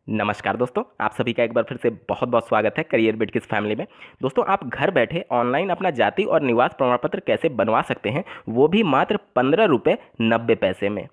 नमस्कार दोस्तों, आप सभी का एक बार फिर से बहुत बहुत स्वागत है करियर बिट किस फैमिली में। दोस्तों, आप घर बैठे ऑनलाइन अपना जाति और निवास प्रमाण पत्र कैसे बनवा सकते हैं, वो भी मात्र 15 रुपये 90 पैसे में।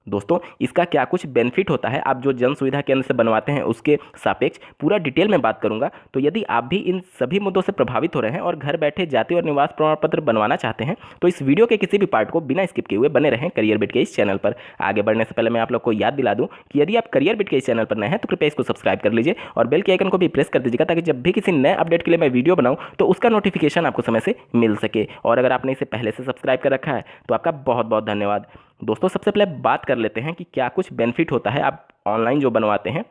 दोस्तों, इसका क्या कुछ बेनिफिट होता है, आप जो जन सुविधा केंद्र से बनवाते हैं उसके सापेक्ष पूरा डिटेल में बात करूंगा। तो यदि आप भी इन सभी मुद्दों से प्रभावित हो रहे हैं और घर बैठे जाति और निवास प्रमाण पत्र बनवाना चाहते हैं तो इस वीडियो के किसी भी पार्ट को बिना स्किप किए हुए बने रहें करियर बिट के इस चैनल पर। आगे बढ़ने से पहले मैं आप लोग को याद दिला दूं कि यदि आप करियर बिट के इस चैनल पर नए हैं तो कृपया इसको सब्सक्राइब कर लीजिए और बेल के आइकन को भी प्रेस कर दीजिएगा ताकि जब भी किसी नए अपडेट के लिए मैं वीडियो बनाऊं तो उसका नोटिफिकेशन आपको समय से मिल सके। और अगर आपने इसे पहले से सब्सक्राइब कर रखा है तो आपका बहुत बहुत धन्यवाद। दोस्तों, सबसे पहले बात कर लेते हैं कि क्या कुछ बेनिफिट होता है आप ऑनलाइन जो बनवाते हैं।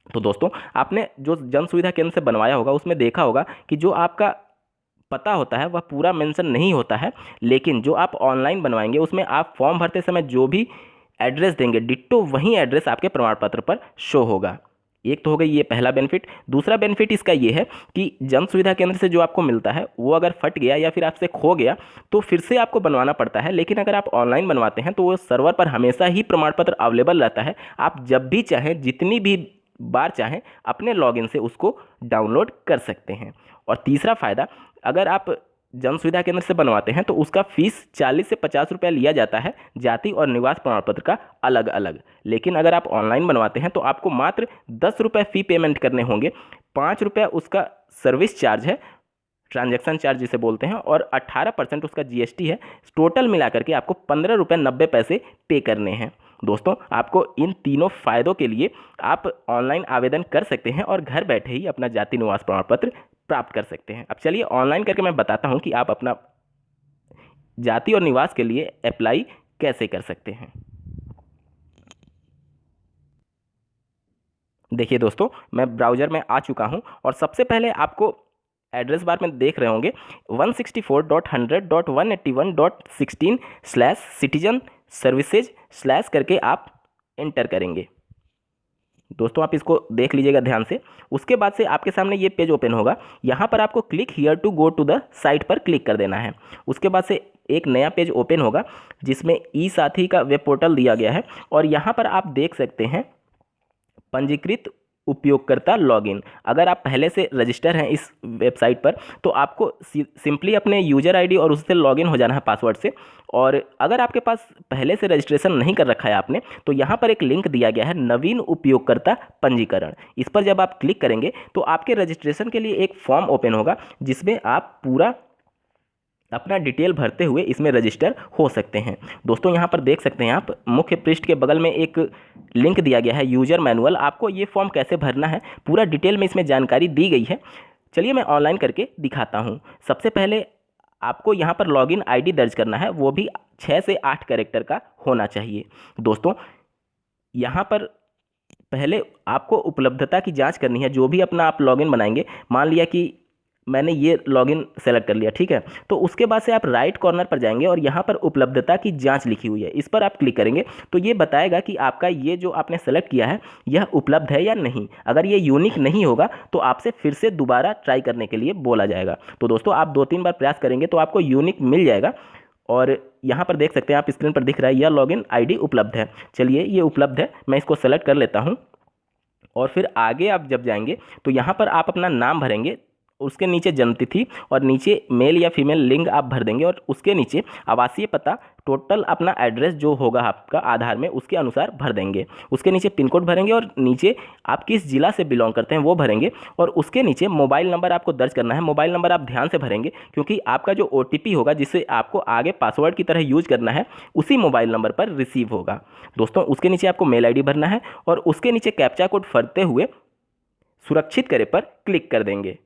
तो दोस्तों, आपने जो जन सुविधा केंद्र से बनवाया होगा उसमें देखा होगा कि जो आपका पता होता है वह पूरा मेंशन नहीं होता है, लेकिन जो आप ऑनलाइन बनवाएंगे उसमें आप फॉर्म भरते समय जो भी एड्रेस देंगे डिट्टो वही एड्रेस आपके प्रमाण पत्र पर शो होगा। एक तो हो गई ये पहला बेनिफिट। दूसरा बेनिफिट इसका ये है कि जन सुविधा केंद्र से जो आपको मिलता है वो अगर फट गया या फिर आपसे खो गया तो फिर से आपको बनवाना पड़ता है, लेकिन अगर आप ऑनलाइन बनवाते हैं तो वो सर्वर पर हमेशा ही प्रमाण पत्र अवेलेबल रहता है। आप जब भी चाहें जितनी भी बार चाहें अपने लॉगिन से उसको डाउनलोड कर सकते हैं। और तीसरा फ़ायदा, अगर आप जन सुविधा केंद्र से बनवाते हैं तो उसका फीस 40 से 50 रुपया लिया जाता है जाति और निवास प्रमाण पत्र का अलग अलग। लेकिन अगर आप ऑनलाइन बनवाते हैं तो आपको मात्र 10 रुपये फ़ी पेमेंट करने होंगे। 5 रुपया उसका सर्विस चार्ज है, ट्रांजैक्शन चार्ज जिसे बोलते हैं, और 18% उसका जीएसटी है। टोटल मिलाकर के आपको 15 रुपये 90 पैसे पे करने हैं। दोस्तों, आपको इन तीनों फ़ायदों के लिए आप ऑनलाइन आवेदन कर सकते हैं और घर बैठे ही अपना जाति निवास प्रमाण पत्र प्राप्त कर सकते हैं। अब चलिए ऑनलाइन करके मैं बताता हूं कि आप अपना जाति और निवास के लिए अप्लाई कैसे कर सकते हैं। देखिए दोस्तों, मैं ब्राउज़र में आ चुका हूं और सबसे पहले आपको एड्रेस बार में देख रहे होंगे 164.100.181.16 citizen services करके आप एंटर करेंगे। दोस्तों, आप इसको देख लीजिएगा ध्यान से। उसके बाद से आपके सामने ये पेज ओपन होगा। यहाँ पर आपको click here to go to the site पर क्लिक कर देना है। उसके बाद से एक नया पेज ओपन होगा जिसमें ई साथी का वेब पोर्टल दिया गया है और यहाँ पर आप देख सकते हैं पंजीकृत उपयोगकर्ता लॉगिन। अगर आप पहले से रजिस्टर हैं इस वेबसाइट पर तो आपको सिंपली अपने यूज़र आईडी और उससे लॉगिन हो जाना है पासवर्ड से। और अगर आपके पास पहले से रजिस्ट्रेशन नहीं कर रखा है आपने तो यहाँ पर एक लिंक दिया गया है नवीन उपयोगकर्ता पंजीकरण। इस पर जब आप क्लिक करेंगे तो आपके रजिस्ट्रेशन के लिए एक फॉर्म ओपन होगा जिसमें आप पूरा अपना डिटेल भरते हुए इसमें रजिस्टर हो सकते हैं। दोस्तों, यहाँ पर देख सकते हैं आप मुख्य पृष्ठ के बगल में एक लिंक दिया गया है यूजर मैनुअल। आपको ये फॉर्म कैसे भरना है पूरा डिटेल में इसमें जानकारी दी गई है। चलिए मैं ऑनलाइन करके दिखाता हूँ। सबसे पहले आपको यहाँ पर लॉगिन आईडी दर्ज करना है, वो भी 6 से 8 कैरेक्टर का होना चाहिए। दोस्तों, यहाँ पर पहले आपको उपलब्धता की जांच करनी है। जो भी अपना आप लॉगिन बनाएंगे, मान लिया कि मैंने ये लॉगिन सेलेक्ट कर लिया, ठीक है, तो उसके बाद से आप राइट कॉर्नर पर जाएंगे और यहाँ पर उपलब्धता की जांच लिखी हुई है, इस पर आप क्लिक करेंगे तो ये बताएगा कि आपका ये जो आपने सेलेक्ट किया है यह उपलब्ध है या नहीं। अगर ये यूनिक नहीं होगा तो आपसे फिर से दोबारा ट्राई करने के लिए बोला जाएगा। तो दोस्तों, आप 2-3 बार प्रयास करेंगे तो आपको यूनिक मिल जाएगा। और यहाँ पर देख सकते हैं आप स्क्रीन पर दिख रहा है यह लॉगिन आईडी उपलब्ध है। चलिए, ये उपलब्ध है, मैं इसको सेलेक्ट कर लेता हूँ। और फिर आगे आप जब जाएंगे तो यहाँ पर आप अपना नाम भरेंगे, उसके नीचे जन्मतिथि और नीचे मेल या फीमेल लिंग आप भर देंगे और उसके नीचे आवासीय पता, टोटल अपना एड्रेस जो होगा आपका आधार में उसके अनुसार भर देंगे। उसके नीचे पिन कोड भरेंगे और नीचे आप किस जिला से बिलोंग करते हैं वो भरेंगे। और उसके नीचे मोबाइल नंबर आपको दर्ज करना है। मोबाइल नंबर आप ध्यान से भरेंगे क्योंकि आपका जो OTP होगा जिसे आपको आगे पासवर्ड की तरह यूज करना है उसी मोबाइल नंबर पर रिसीव होगा। दोस्तों, उसके नीचे आपको मेल ID भरना है और उसके नीचे कैप्चा कोड भरते हुए सुरक्षित करे पर क्लिक कर देंगे।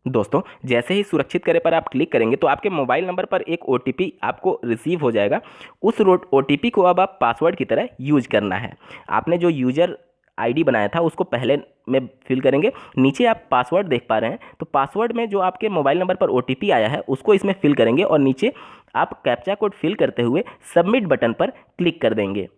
दोस्तों, जैसे ही सुरक्षित करे पर आप क्लिक करेंगे तो आपके मोबाइल नंबर पर एक OTP आपको रिसीव हो जाएगा। उस OTP को अब आप पासवर्ड की तरह यूज करना है। आपने जो यूजर आईडी बनाया था उसको पहले में फिल करेंगे। नीचे आप पासवर्ड देख पा रहे हैं तो पासवर्ड में जो आपके मोबाइल नंबर पर OTP आया है उसको इसमें फिल करेंगे और नीचे आप कैप्चा कोड फिल करते हुए सबमिट बटन पर क्लिक कर देंगे।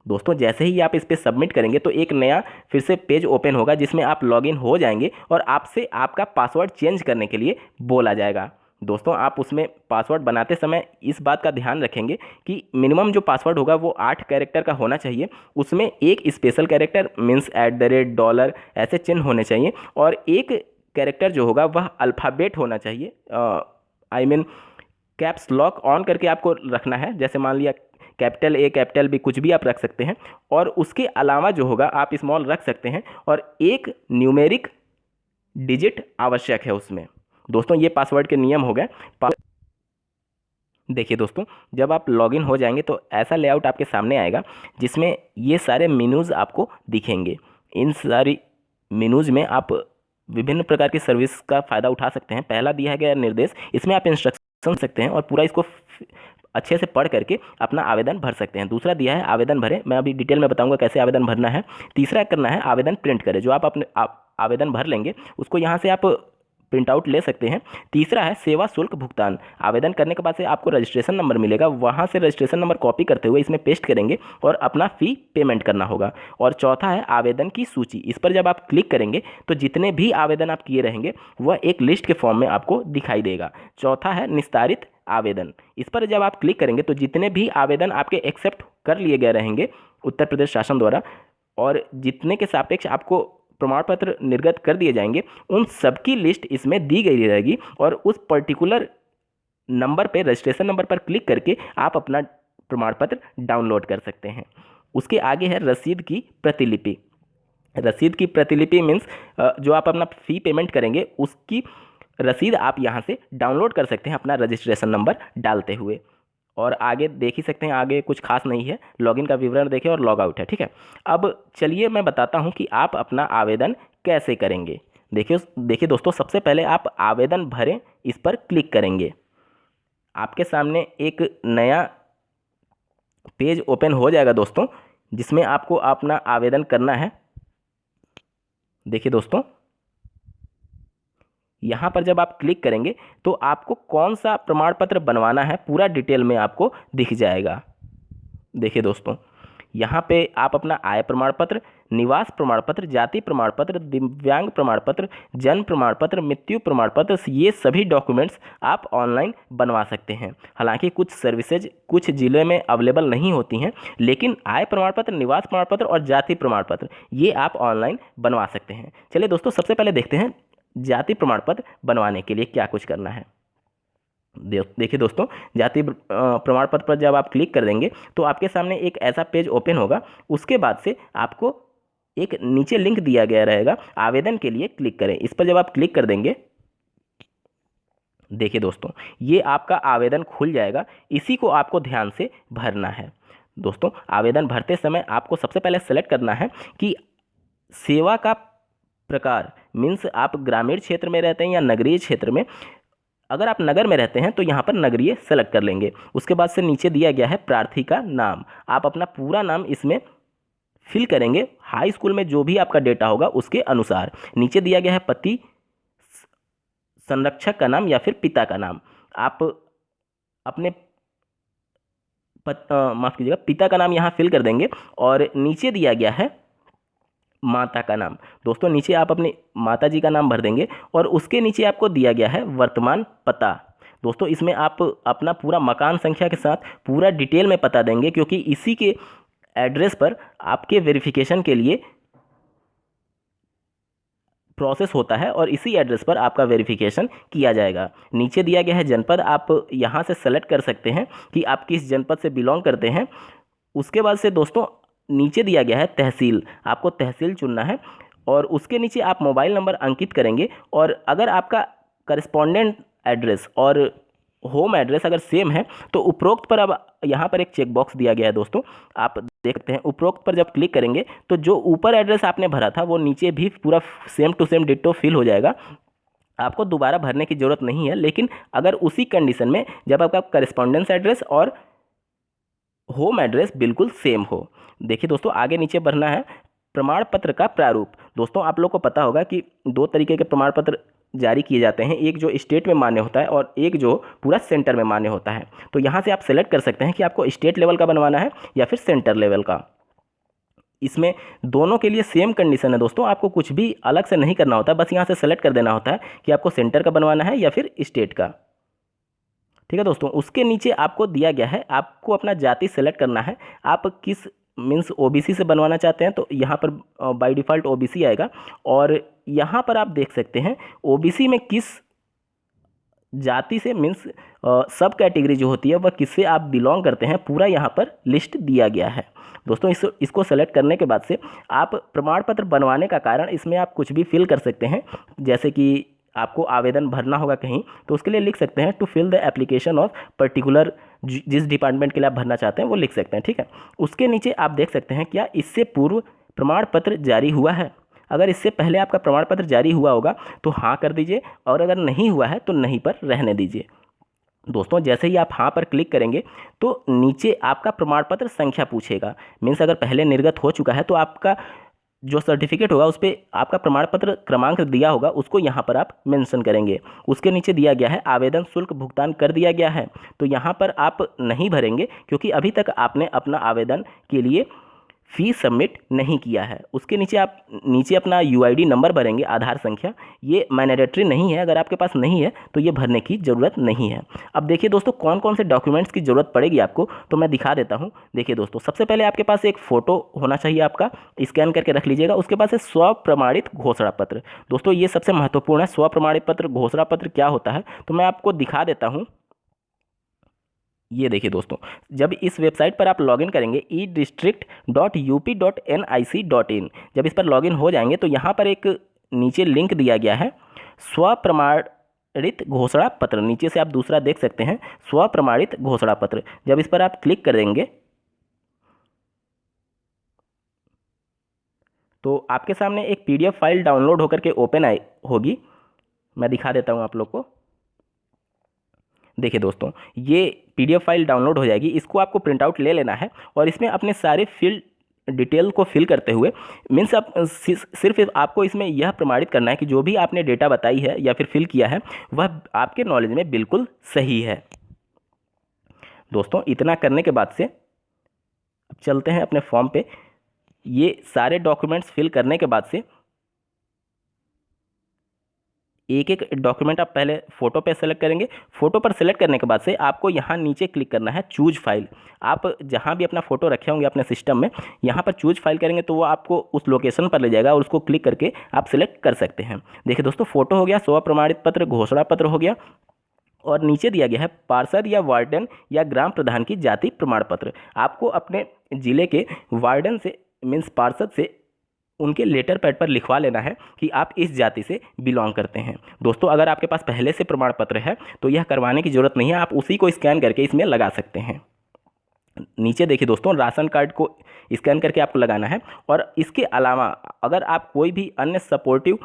दोस्तों, जैसे ही आप इस पर सबमिट करेंगे तो एक नया फिर से पेज ओपन होगा जिसमें आप लॉगिन हो जाएंगे और आपसे आपका पासवर्ड चेंज करने के लिए बोला जाएगा। दोस्तों आप उसमें पासवर्ड बनाते समय इस बात का ध्यान रखेंगे कि मिनिमम जो पासवर्ड होगा वो 8 कैरेक्टर का होना चाहिए। उसमें एक स्पेशल कैरेक्टर मीन्स $, ऐसे चिन्ह होने चाहिए, और एक कैरेक्टर जो होगा वह अल्फ़ाबेट होना चाहिए। I mean caps lock on करके आपको रखना है, जैसे मान लिया कैपिटल A कैपिटल B कुछ भी आप रख सकते हैं, और उसके अलावा जो होगा आप स्मॉल रख सकते हैं, और एक न्यूमेरिक डिजिट आवश्यक है उसमें। दोस्तों ये पासवर्ड के नियम हो गए। देखिए दोस्तों, जब आप लॉगिन हो जाएंगे तो ऐसा लेआउट आपके सामने आएगा जिसमें ये सारे मेनूज़ आपको दिखेंगे। इन सारी मेनूज़ में आप विभिन्न प्रकार की सर्विस का फ़ायदा उठा सकते हैं। पहला दिया गया निर्देश, इसमें आप इंस्ट्रक्शन सकते हैं और पूरा इसको अच्छे से पढ़ करके अपना आवेदन भर सकते हैं। दूसरा दिया है आवेदन भरें, मैं अभी डिटेल में बताऊंगा कैसे आवेदन भरना है। तीसरा करना है आवेदन प्रिंट करें, जो आप अपने आवेदन भर लेंगे उसको यहाँ से आप प्रिंट आउट ले सकते हैं। तीसरा है सेवा शुल्क भुगतान, आवेदन करने के बाद से आपको रजिस्ट्रेशन नंबर मिलेगा, वहाँ से रजिस्ट्रेशन नंबर कॉपी करते हुए इसमें पेस्ट करेंगे और अपना फ़ी पेमेंट करना होगा। और चौथा है आवेदन की सूची, इस पर जब आप क्लिक करेंगे तो जितने भी आवेदन आप किए रहेंगे वह एक लिस्ट के फॉर्म में आपको दिखाई देगा। चौथा है निस्तारित आवेदन, इस पर जब आप क्लिक करेंगे तो जितने भी आवेदन आपके एक्सेप्ट कर लिए गए रहेंगे उत्तर प्रदेश शासन द्वारा, और जितने के सापेक्ष आपको प्रमाण पत्र निर्गत कर दिए जाएंगे, उन सबकी लिस्ट इसमें दी गई रहेगी, और उस पर्टिकुलर नंबर पे रजिस्ट्रेशन नंबर पर क्लिक करके आप अपना प्रमाण पत्र डाउनलोड कर सकते हैं। उसके आगे है रसीद की प्रतिलिपि। रसीद की प्रतिलिपि मीन्स जो आप अपना फ़ी पेमेंट करेंगे उसकी रसीद आप यहाँ से डाउनलोड कर सकते हैं अपना रजिस्ट्रेशन नंबर डालते हुए। और आगे देख ही सकते हैं, आगे कुछ खास नहीं है, लॉगिन का विवरण देखें और लॉग आउट है, ठीक है। अब चलिए मैं बताता हूं कि आप अपना आवेदन कैसे करेंगे। देखिए दोस्तों, सबसे पहले आप आवेदन भरें इस पर क्लिक करेंगे, आपके सामने एक नया पेज ओपन हो जाएगा दोस्तों, जिसमें आपको अपना आवेदन करना है। देखिए दोस्तों, यहाँ पर जब आप क्लिक करेंगे तो आपको कौन सा प्रमाण पत्र बनवाना है पूरा डिटेल में आपको दिख जाएगा। देखिए दोस्तों, यहाँ पे आप अपना आय प्रमाण पत्र, निवास प्रमाण पत्र, जाति प्रमाण पत्र, दिव्यांग प्रमाण पत्र, जन्म प्रमाण पत्र, मृत्यु प्रमाण पत्र, ये सभी डॉक्यूमेंट्स आप ऑनलाइन बनवा सकते हैं। हालांकि कुछ सर्विसेज कुछ ज़िले में अवेलेबल नहीं होती हैं, लेकिन आय प्रमाण पत्र, निवास प्रमाण पत्र और जाति प्रमाण पत्र ये आप ऑनलाइन बनवा सकते हैं। चलिए दोस्तों, सबसे पहले देखते हैं जाति प्रमाण पत्र बनवाने के लिए क्या कुछ करना है। देखिए दोस्तों, जाति प्रमाण पत्र पर जब आप क्लिक कर देंगे तो आपके सामने एक ऐसा पेज ओपन होगा। उसके बाद से आपको एक नीचे लिंक दिया गया रहेगा, आवेदन के लिए क्लिक करें। इस पर जब आप क्लिक कर देंगे, देखिए दोस्तों, ये आपका आवेदन खुल जाएगा। इसी को आपको ध्यान से भरना है। दोस्तों, आवेदन भरते समय आपको सबसे पहले सेलेक्ट करना है कि सेवा का प्रकार, मीन्स आप ग्रामीण क्षेत्र में रहते हैं या नगरीय क्षेत्र में। अगर आप नगर में रहते हैं तो यहाँ पर नगरीय सेलेक्ट कर लेंगे। उसके बाद से नीचे दिया गया है प्रार्थी का नाम, आप अपना पूरा नाम इसमें फिल करेंगे, हाई स्कूल में जो भी आपका डेटा होगा उसके अनुसार। नीचे दिया गया है पति संरक्षक का नाम या फिर पिता का नाम, आप अपने माफ़ कीजिएगा पिता का नाम यहाँ फिल कर देंगे। और नीचे दिया गया है माता का नाम। दोस्तों, नीचे आप अपनी माता जी का नाम भर देंगे और उसके नीचे आपको दिया गया है वर्तमान पता। दोस्तों, इसमें आप अपना पूरा मकान संख्या के साथ पूरा डिटेल में पता देंगे, क्योंकि इसी के एड्रेस पर आपके वेरिफिकेशन के लिए प्रोसेस होता है और इसी एड्रेस पर आपका वेरिफिकेशन किया जाएगा। नीचे दिया गया है जनपद, आप यहाँ से सेलेक्ट कर सकते हैं कि आप किस जनपद से बिलोंग करते हैं। उसके बाद से दोस्तों नीचे दिया गया है तहसील, आपको तहसील चुनना है और उसके नीचे आप मोबाइल नंबर अंकित करेंगे। और अगर आपका करस्पॉन्डेंट एड्रेस और होम एड्रेस अगर सेम है तो उपरोक्त पर अब यहाँ पर एक चेक बॉक्स दिया गया है दोस्तों, आप देखते हैं। उपरोक्त पर जब क्लिक करेंगे तो जो ऊपर एड्रेस आपने भरा था वो नीचे भी पूरा same to same ditto fill हो जाएगा, आपको दोबारा भरने की ज़रूरत नहीं है। लेकिन अगर उसी कंडीशन में जब आपका करस्पॉन्डेंस एड्रेस और होम एड्रेस बिल्कुल सेम हो। देखिए दोस्तों, आगे नीचे भरना है प्रमाण पत्र का प्रारूप। दोस्तों, आप लोग को पता होगा कि दो तरीके के प्रमाण पत्र जारी किए जाते हैं, एक जो स्टेट में मान्य होता है और एक जो पूरा सेंटर में मान्य होता है। तो यहाँ से आप सेलेक्ट कर सकते हैं कि आपको स्टेट लेवल का बनवाना है या फिर सेंटर लेवल का। इसमें दोनों के लिए सेम कंडीशन है दोस्तों, आपको कुछ भी अलग से नहीं करना होता, बस यहाँ से सेलेक्ट कर देना होता है कि आपको सेंटर का बनवाना है या फिर स्टेट का। ठीक है दोस्तों। उसके नीचे आपको दिया गया है, आपको अपना जाति सेलेक्ट करना है, आप किस मीन्स ओबीसी से बनवाना चाहते हैं, तो यहाँ पर बाय डिफ़ॉल्ट ओबीसी आएगा। और यहाँ पर आप देख सकते हैं ओबीसी में किस जाति से मीन्स सब कैटेगरी जो होती है वह किससे आप बिलोंग करते हैं, पूरा यहाँ पर लिस्ट दिया गया है दोस्तों। इसको सेलेक्ट करने के बाद से आप प्रमाण पत्र बनवाने का कारण, इसमें आप कुछ भी फिल कर सकते हैं। जैसे कि आपको आवेदन भरना होगा कहीं, तो उसके लिए लिख सकते हैं to fill the application of particular, जिस डिपार्टमेंट के लिए आप भरना चाहते हैं वो लिख सकते हैं, ठीक है। उसके नीचे आप देख सकते हैं क्या इससे पूर्व प्रमाण पत्र जारी हुआ है। अगर इससे पहले आपका प्रमाण पत्र जारी हुआ होगा तो हाँ कर दीजिए, और अगर नहीं हुआ है तो नहीं पर रहने दीजिए दोस्तों। जैसे ही आप हाँ पर क्लिक करेंगे तो नीचे आपका प्रमाण पत्र संख्या पूछेगा। मीन्स अगर पहले निर्गत हो चुका है तो आपका जो सर्टिफिकेट होगा उस पर आपका प्रमाण पत्र क्रमांक दिया होगा, उसको यहाँ पर आप मेंशन करेंगे। उसके नीचे दिया गया है आवेदन शुल्क भुगतान कर दिया गया है, तो यहाँ पर आप नहीं भरेंगे क्योंकि अभी तक आपने अपना आवेदन के लिए फीस सबमिट नहीं किया है। उसके नीचे आप नीचे अपना यूआईडी नंबर भरेंगे, आधार संख्या। ये मैंडेटरी नहीं है, अगर आपके पास नहीं है तो ये भरने की ज़रूरत नहीं है। अब देखिए दोस्तों कौन कौन से डॉक्यूमेंट्स की ज़रूरत पड़ेगी आपको, तो मैं दिखा देता हूँ। देखिए दोस्तों, सबसे पहले आपके पास एक फ़ोटो होना चाहिए, आपका स्कैन करके रख लीजिएगा। उसके बाद से स्वप्रमाणित घोषणा पत्र। दोस्तों ये सबसे महत्वपूर्ण है। स्वप्रमाणित पत्र घोषणा पत्र क्या होता है तो मैं आपको दिखा देता हूँ। ये देखिए दोस्तों, जब इस वेबसाइट पर आप लॉगिन करेंगे edistrict.up.nic.in, जब इस पर लॉगिन हो जाएंगे तो यहाँ पर एक नीचे लिंक दिया गया है स्वप्रमाणित घोषणा पत्र। नीचे से आप दूसरा देख सकते हैं स्वप्रमाणित घोषणा पत्र। जब इस पर आप क्लिक कर देंगे तो आपके सामने एक पीडीएफ फाइल डाउनलोड होकर के ओपन आई होगी। मैं दिखा देता हूँ आप लोग को। देखिए दोस्तों, ये पीडीएफ फाइल डाउनलोड हो जाएगी। इसको आपको प्रिंट आउट ले लेना है और इसमें अपने सारे फील्ड डिटेल को फिल करते हुए मीन्स आप सिर्फ आपको इसमें यह प्रमाणित करना है कि जो भी आपने डेटा बताई है या फिर फिल किया है वह आपके नॉलेज में बिल्कुल सही है। दोस्तों इतना करने के बाद से अब चलते हैं अपने फॉर्म पे। ये सारे डॉक्यूमेंट्स फिल करने के बाद से एक एक डॉक्यूमेंट आप पहले फ़ोटो पे सेलेक्ट करेंगे। फ़ोटो पर सेलेक्ट करने के बाद से आपको यहाँ नीचे क्लिक करना है चूज फाइल। आप जहाँ भी अपना फ़ोटो रखे होंगे अपने सिस्टम में, यहाँ पर चूज फाइल करेंगे तो वो आपको उस लोकेशन पर ले जाएगा और उसको क्लिक करके आप सिलेक्ट कर सकते हैं। देखिए दोस्तों, फ़ोटो हो गया, स्व प्रमाणित पत्र घोषणा पत्र हो गया, और नीचे दिया गया है पार्षद या वार्डन या ग्राम प्रधान की जाति प्रमाण पत्र। आपको अपने ज़िले के वार्डन से मीन्स पार्षद से उनके लेटर पैड पर लिखवा लेना है कि आप इस जाति से बिलोंग करते हैं। दोस्तों अगर आपके पास पहले से प्रमाण पत्र है तो यह करवाने की ज़रूरत नहीं है, आप उसी को स्कैन करके इसमें लगा सकते हैं। नीचे देखिए दोस्तों, राशन कार्ड को स्कैन करके आपको लगाना है। और इसके अलावा अगर आप कोई भी अन्य सपोर्टिव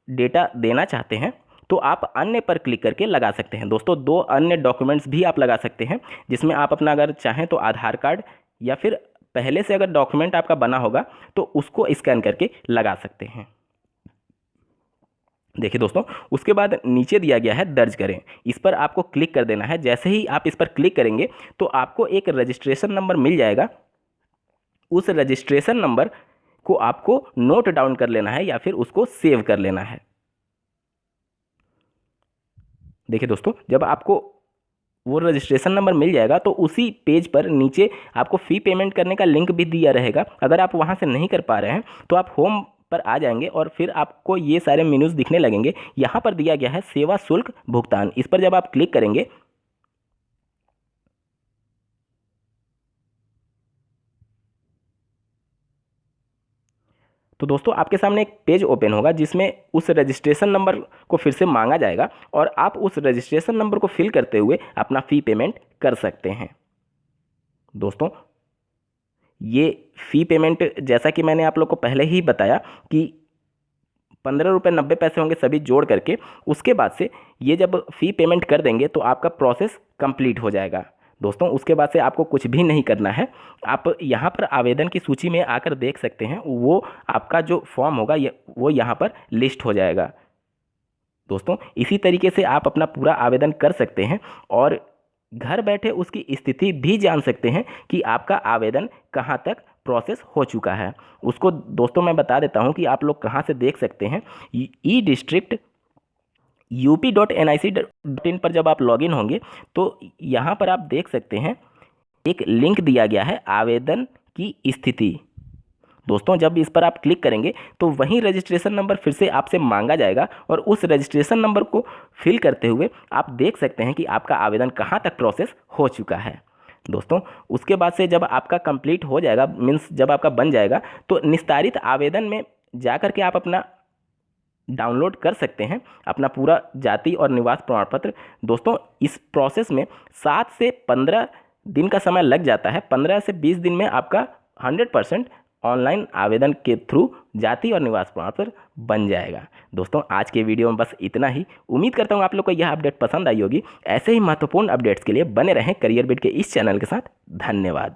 डेटा देना चाहते हैं तो आप अन्य पर क्लिक करके लगा सकते हैं। दोस्तों 2 अन्य डॉक्यूमेंट्स भी आप लगा सकते हैं, जिसमें आप अपना अगर चाहें तो आधार कार्ड या फिर पहले से अगर डॉक्यूमेंट आपका बना होगा तो उसको स्कैन करके लगा सकते हैं। देखिए दोस्तों, उसके बाद नीचे दिया गया है दर्ज करें, इस पर आपको क्लिक कर देना है। जैसे ही आप इस पर क्लिक करेंगे तो आपको एक रजिस्ट्रेशन नंबर मिल जाएगा। उस रजिस्ट्रेशन नंबर को आपको नोट डाउन कर लेना है या फिर उसको सेव कर लेना है। देखिए दोस्तों, जब आपको वो रजिस्ट्रेशन नंबर मिल जाएगा तो उसी पेज पर नीचे आपको फ़ी पेमेंट करने का लिंक भी दिया रहेगा। अगर आप वहाँ से नहीं कर पा रहे हैं तो आप होम पर आ जाएंगे और फिर आपको ये सारे मेन्यूज़ दिखने लगेंगे। यहाँ पर दिया गया है सेवा शुल्क भुगतान, इस पर जब आप क्लिक करेंगे तो दोस्तों आपके सामने एक पेज ओपन होगा जिसमें उस रजिस्ट्रेशन नंबर को फिर से मांगा जाएगा और आप उस रजिस्ट्रेशन नंबर को फिल करते हुए अपना फ़ी पेमेंट कर सकते हैं। दोस्तों ये फ़ी पेमेंट जैसा कि मैंने आप लोग को पहले ही बताया कि 15 रुपये 90 पैसे होंगे सभी जोड़ करके। उसके बाद से ये जब फ़ी पेमेंट कर देंगे तो आपका प्रोसेस कंप्लीट हो जाएगा। दोस्तों उसके बाद से आपको कुछ भी नहीं करना है। आप यहाँ पर आवेदन की सूची में आकर देख सकते हैं, वो आपका जो फॉर्म होगा वो यहाँ पर लिस्ट हो जाएगा। दोस्तों इसी तरीके से आप अपना पूरा आवेदन कर सकते हैं और घर बैठे उसकी स्थिति भी जान सकते हैं कि आपका आवेदन कहाँ तक प्रोसेस हो चुका है। उसको दोस्तों मैं बता देता हूँ कि आप लोग कहाँ से देख सकते हैं। ई डिस्ट्रिक्ट up.nic.in पर जब आप लॉगिन होंगे तो यहाँ पर आप देख सकते हैं एक लिंक दिया गया है आवेदन की स्थिति। दोस्तों जब इस पर आप क्लिक करेंगे तो वहीं रजिस्ट्रेशन नंबर फिर से आपसे मांगा जाएगा और उस रजिस्ट्रेशन नंबर को फिल करते हुए आप देख सकते हैं कि आपका आवेदन कहाँ तक प्रोसेस हो चुका है। दोस्तों उसके बाद से जब आपका कंप्लीट हो जाएगा, मीन्स जब आपका बन जाएगा, तो निस्तारित आवेदन में जा कर के आप अपना डाउनलोड कर सकते हैं अपना पूरा जाति और निवास प्रमाण पत्र। दोस्तों इस प्रोसेस में 7 से 15 दिन का समय लग जाता है। 15 से 20 दिन में आपका 100% ऑनलाइन आवेदन के थ्रू जाति और निवास प्रमाण पत्र बन जाएगा। दोस्तों आज के वीडियो में बस इतना ही। उम्मीद करता हूँ आप लोग को यह अपडेट पसंद आई होगी। ऐसे ही महत्वपूर्ण अपडेट्स के लिए बने रहें करियर बिट के इस चैनल के साथ। धन्यवाद।